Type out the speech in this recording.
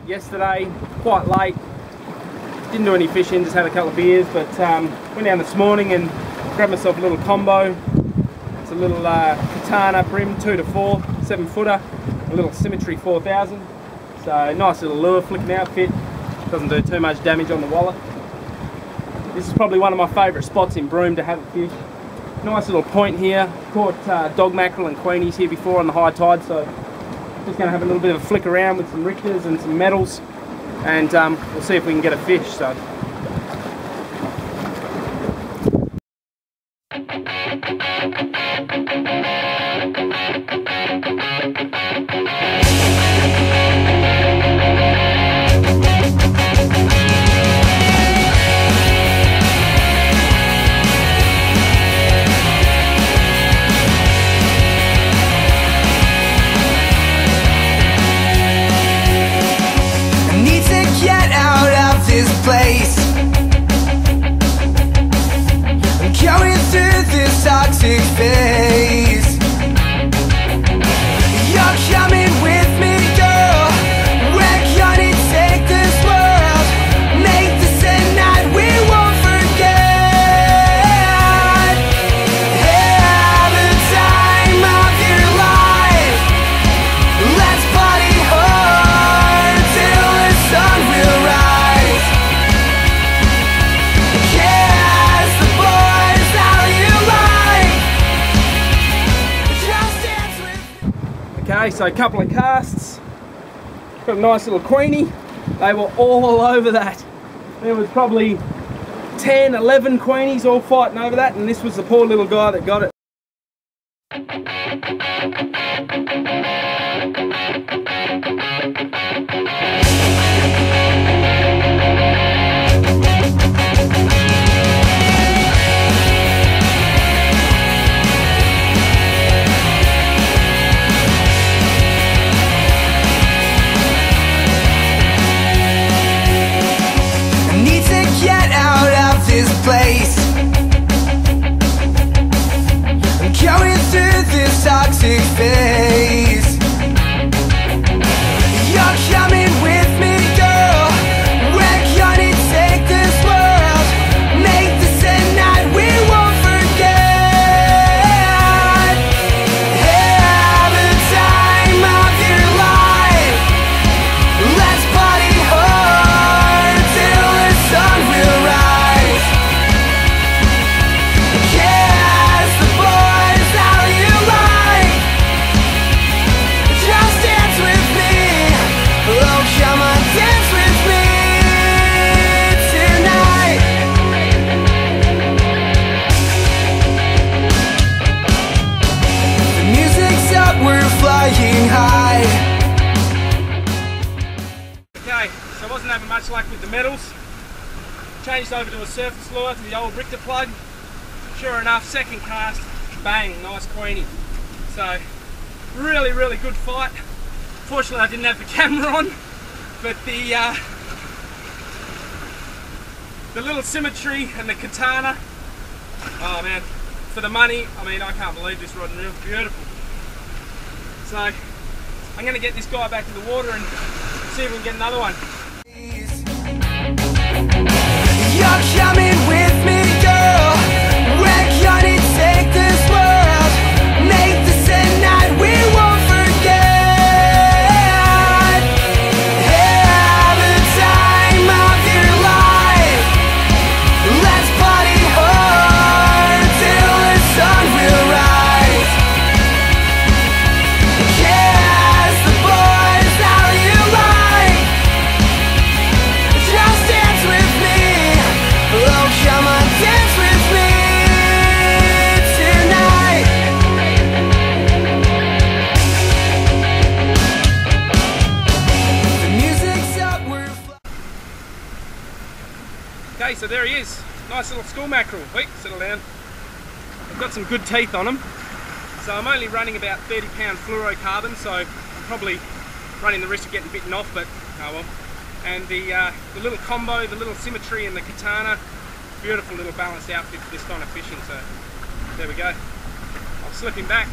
yesterday, quite late. Didn't do any fishing, just had a couple of beers, but went down this morning and grabbed myself a little combo. It's a little katana brim 2 to 4, 7-footer, a little Symmetry 4000. So nice little lure flicking outfit, doesn't do too much damage on the wallet. This is probably one of my favourite spots in Broome to have a fish. Nice little point here. Caught dog mackerel and queenies here before on the high tide, so just going to have a little bit of a flick around with some Richters and some metals, and we'll see if we can get a fish. So. Place. I'm going through this toxic phase. You're coming with me, girl. We're gonna take this world, make this a night we won't forget. Have the time of your life. Let's party hard till the sun will rise. Okay, so a couple of casts, got a nice little queenie. They were all over that. There was probably 10, 11 queenies all fighting over that, and this was the poor little guy that got it. Place. I'm going through this toxic phase. You're coming with me, girl. We're gonna take this world, make this a night we won't forget. Have the time of your life. Let's party hard till the sun will rise. High. Okay, so I wasn't having much luck with the metals. Changed over to a surface lure, to the old Richter plug. Sure enough, second cast, bang, nice queenie. So, really, really good fight. Fortunately, I didn't have the camera on, but the little Symmetry and the katana, oh man, for the money, I mean, I can't believe this rod and reel, beautiful. So I'm going to get this guy back in the water and see if we can get another one. You're coming with me, girl. We're gonna take this world, make this a night we won't forget. Have the time of your life. Let's party hard till the sun will rise. Okay, so there he is. Nice little school mackerel. Wait, settle down. I've got some good teeth on him. So I'm only running about 30-pound fluorocarbon, so I'm probably running the risk of getting bitten off, but oh well. And the little combo, the little Symmetry and the katana, beautiful little balanced outfit for this kind of fishing, so there we go. I'll slip him back.